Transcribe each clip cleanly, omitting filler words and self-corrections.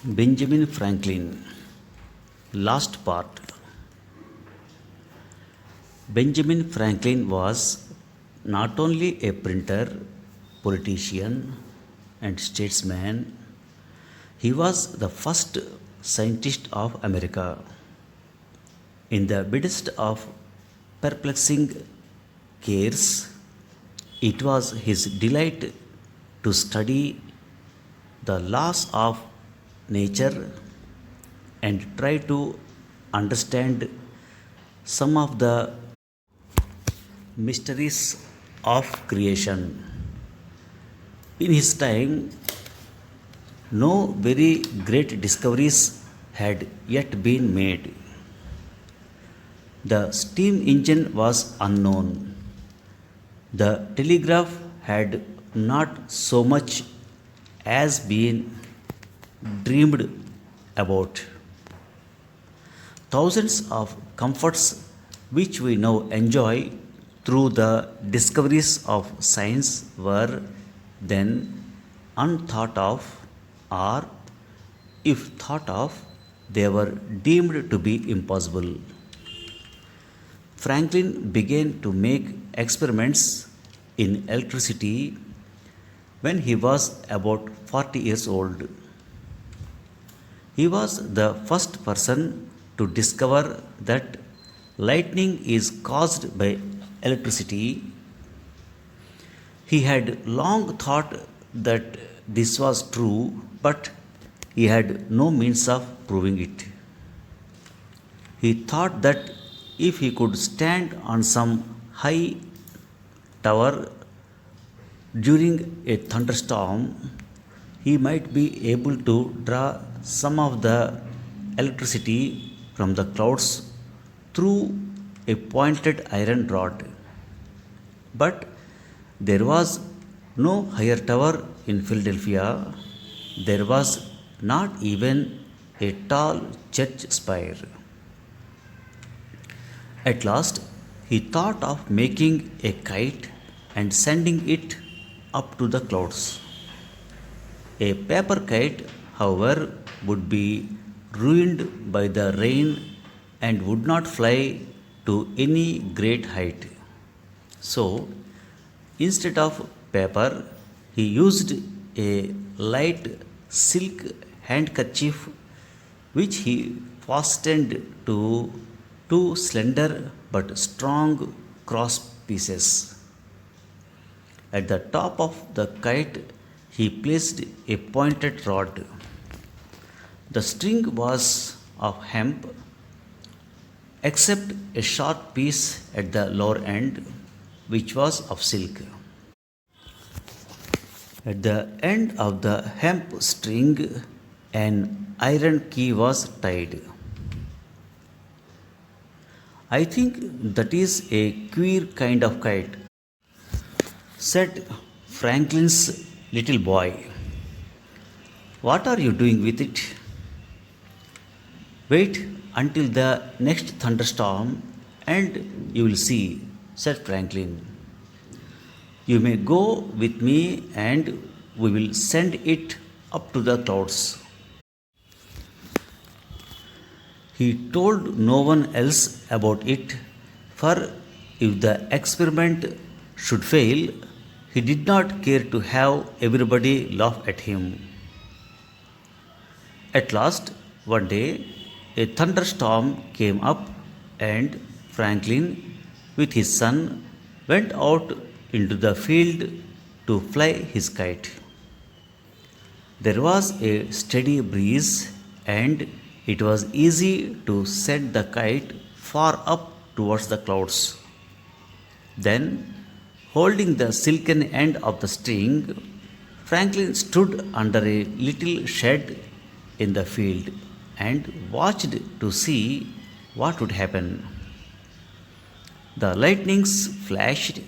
Benjamin Franklin. Last part. Benjamin Franklin was not only a printer, politician, and statesman, he was the first scientist of America. In the midst of perplexing cares, it was his delight to study the laws of nature and try to understand some of the mysteries of creation. In his time, no very great discoveries had yet been made. The steam engine was unknown. The telegraph had not so much as been dreamed about. Thousands of comforts which we now enjoy through the discoveries of science were then unthought of, or if thought of, they were deemed to be impossible. Franklin began to make experiments in electricity when he was about 40 years old. He was the first person to discover that lightning is caused by electricity. He had long thought that this was true, but he had no means of proving it. He thought that if he could stand on some high tower during a thunderstorm, he might be able to draw some of the electricity from the clouds through a pointed iron rod. But there was no higher tower in Philadelphia. There was not even a tall church spire. At last, he thought of making a kite and sending it up to the clouds. A paper kite, however, would be ruined by the rain and would not fly to any great height. So, instead of paper, he used a light silk handkerchief which he fastened to two slender but strong cross pieces. At the top of the kite, he placed a pointed rod. The string was of hemp, except a short piece at the lower end, which was of silk. At the end of the hemp string, an iron key was tied. I think that is a queer kind of kite, said Franklin's little boy. What are you doing with it? Wait until the next thunderstorm and you will see, said Franklin. You may go with me and we will send it up to the clouds. He told no one else about it, for if the experiment should fail, he did not care to have everybody laugh at him. At last, one day, a thunderstorm came up, and Franklin, with his son, went out into the field to fly his kite. There was a steady breeze, and it was easy to send the kite far up towards the clouds. Then, holding the silken end of the string, Franklin stood under a little shed in the field and watched to see what would happen. The lightnings flashed,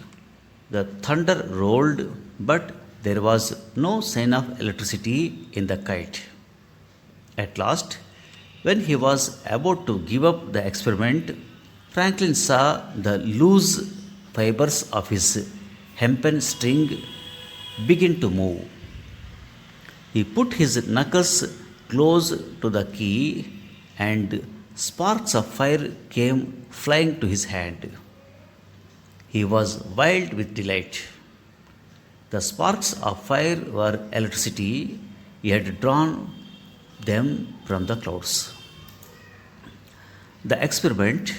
the thunder rolled, but there was no sign of electricity in the kite. At last, when he was about to give up the experiment, Franklin saw the loose fibers of his hempen string begin to move. He put his knuckles close to the key, and sparks of fire came flying to his hand. He was wild with delight. The sparks of fire were electricity. He had drawn them from the clouds. The experiment,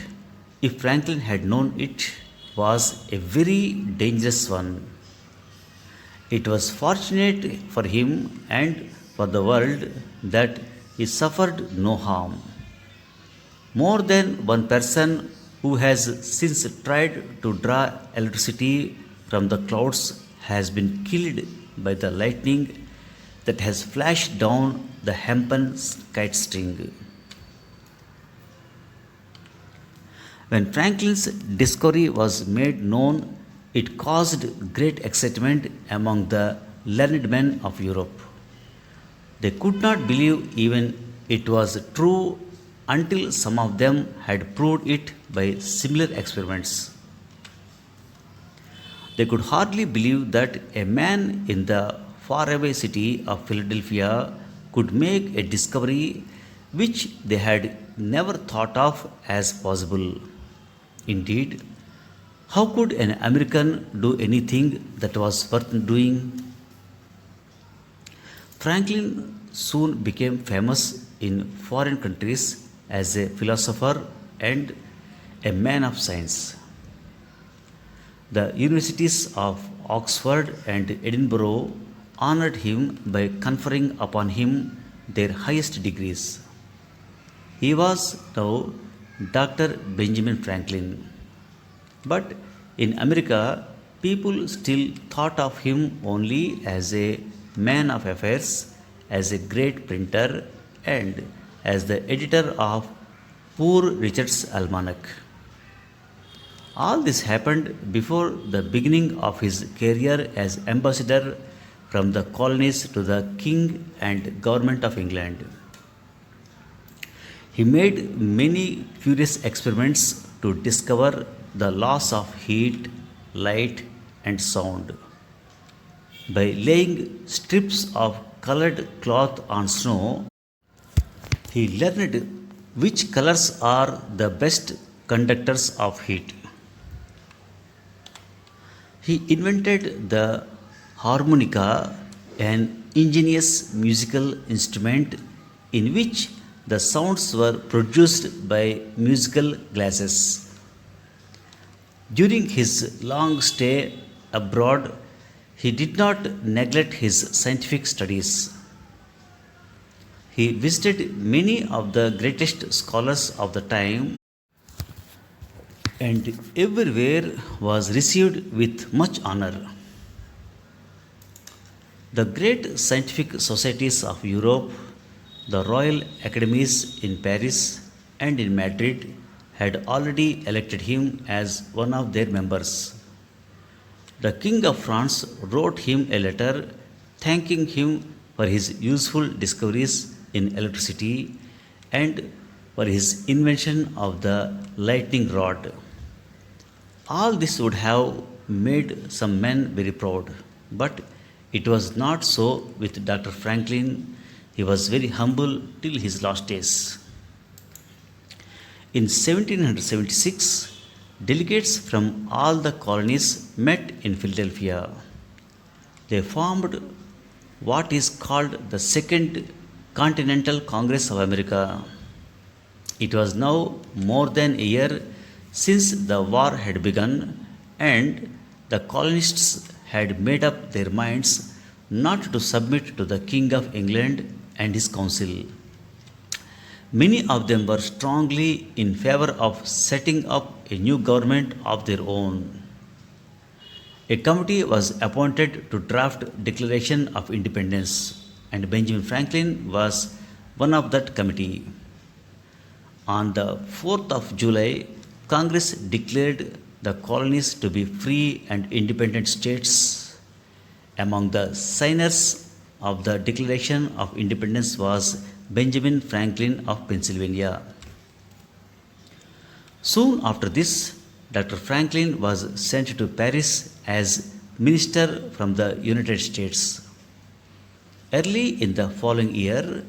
if Franklin had known it, was a very dangerous one. It was fortunate for him and for the world that he suffered no harm. More than one person who has since tried to draw electricity from the clouds has been killed by the lightning that has flashed down the hempen kite string. When Franklin's discovery was made known, it caused great excitement among the learned men of Europe. They could not believe even it was true until some of them had proved it by similar experiments. They could hardly believe that a man in the faraway city of Philadelphia could make a discovery which they had never thought of as possible. Indeed, how could an American do anything that was worth doing? Franklin soon became famous in foreign countries as a philosopher and a man of science. The universities of Oxford and Edinburgh honored him by conferring upon him their highest degrees. He was now Dr. Benjamin Franklin. But in America, people still thought of him only as a man of affairs, as a great printer, and as the editor of Poor Richard's Almanac. All this happened before the beginning of his career as ambassador from the colonies to the king and government of England. He made many curious experiments to discover the laws of heat, light, and sound. By laying strips of colored cloth on snow, he learned which colors are the best conductors of heat. He invented the harmonica, an ingenious musical instrument in which the sounds were produced by musical glasses. During his long stay abroad, he did not neglect his scientific studies. He visited many of the greatest scholars of the time and everywhere was received with much honor. The great scientific societies of Europe, the Royal Academies in Paris and in Madrid, had already elected him as one of their members. The King of France wrote him a letter thanking him for his useful discoveries in electricity and for his invention of the lightning rod. All this would have made some men very proud, but it was not so with Dr. Franklin. He was very humble till his last days. In 1776, delegates from all the colonies met in Philadelphia. They formed what is called the Second Continental Congress of America. It was now more than a year since the war had begun, and the colonists had made up their minds not to submit to the King of England and his council. Many of them were strongly in favor of setting up a new government of their own. A committee was appointed to draft Declaration of Independence, and Benjamin Franklin was one of that committee. On the 4th of July, Congress declared the colonies to be free and independent states. Among the signers of the Declaration of Independence was Benjamin Franklin of Pennsylvania. Soon after this, Dr. Franklin was sent to Paris as minister from the United States. Early in the following year,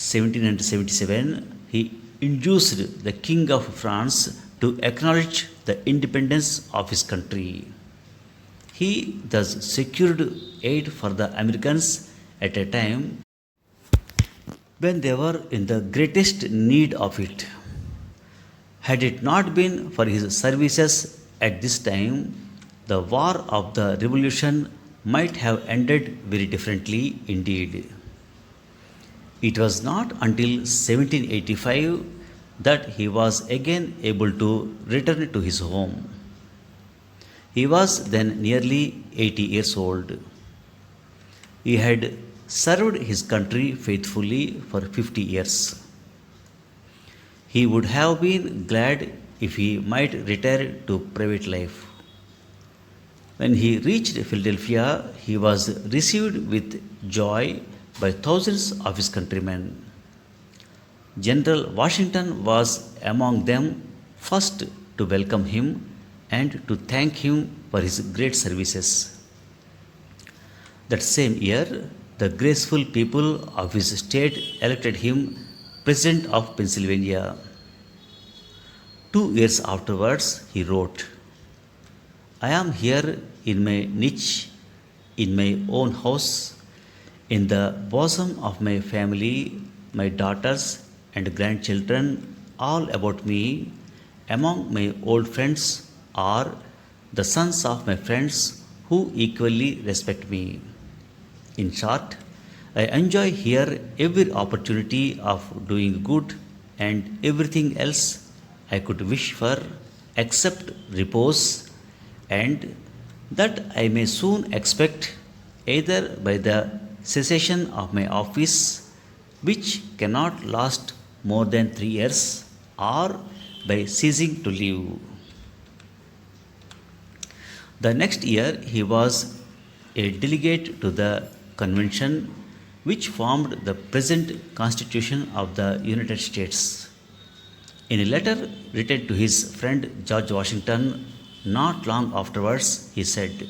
1777, he induced the King of France to acknowledge the independence of his country. He thus secured aid for the Americans at a time when they were in the greatest need of it. Had it not been for his services at this time, the War of the Revolution might have ended very differently indeed. It was not until 1785 that he was again able to return to his home. He was then nearly 80 years old. He had served his country faithfully for 50 years. He would have been glad if he might retire to private life. When he reached Philadelphia, he was received with joy by thousands of his countrymen. General Washington was among them, first to welcome him and to thank him for his great services. That same year, the graceful people of his state elected him President of Pennsylvania. 2 years afterwards, he wrote, I am here in my niche, in my own house, in the bosom of my family, my daughters and grandchildren, all about me, among my old friends are the sons of my friends who equally respect me. In short, I enjoy here every opportunity of doing good and everything else I could wish for except repose, and that I may soon expect either by the cessation of my office, which cannot last more than 3 years, or by ceasing to live. The next year, he was a delegate to the convention which formed the present Constitution of the United States. In a letter written to his friend George Washington not long afterwards, he said,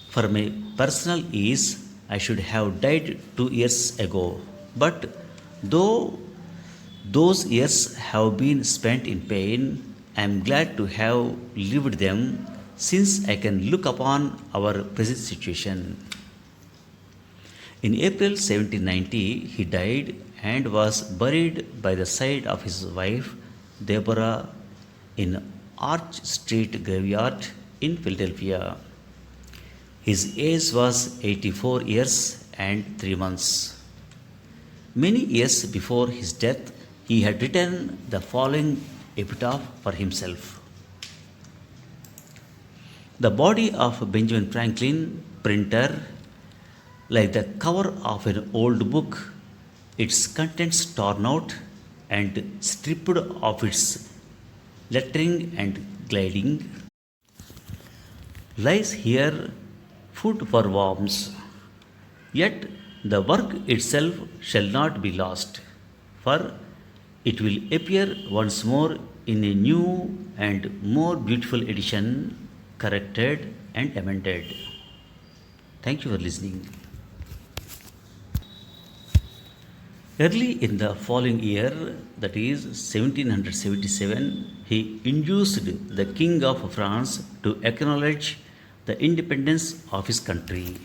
for my personal ease, I should have died 2 years ago, but though those years have been spent in pain, I am glad to have lived them, since I can look upon our present situation. In April 1790, he died and was buried by the side of his wife Deborah in Arch Street Graveyard in Philadelphia. His age was 84 years and 3 months. Many years before his death, he had written the following epitaph for himself. The body of Benjamin Franklin, printer, like the cover of an old book, its contents torn out and stripped of its lettering and gilding, lies here food for worms. Yet the work itself shall not be lost, for it will appear once more in a new and more beautiful edition, corrected and amended. Thank you for listening. Early in the following year, that is 1777, he induced the King of France to acknowledge the independence of his country.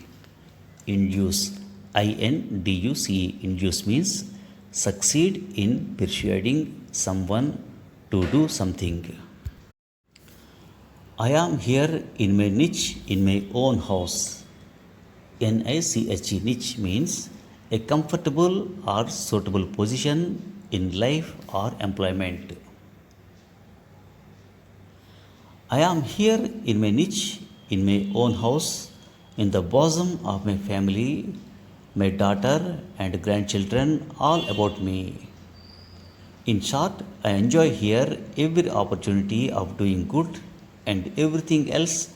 Induce, I-N-D-U-C-E, induce means succeed in persuading someone to do something. I am here in my niche, in my own house. N-I-C-H-E, niche means a comfortable or suitable position in life or employment. I am here in my niche, in my own house, in the bosom of my family, my daughter and grandchildren all about me. In short, I enjoy here every opportunity of doing good and everything else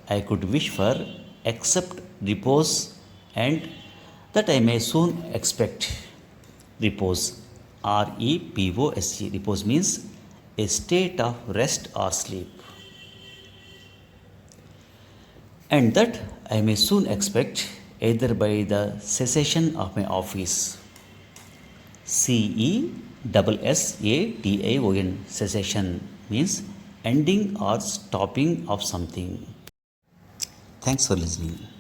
I could wish for except repose, and that I may soon expect. Repose, R-E-P-O-S-E, repose means a state of rest or sleep. And that I may soon expect either by the cessation of my office. Cessation. Cessation means ending or stopping of something. Thanks for listening.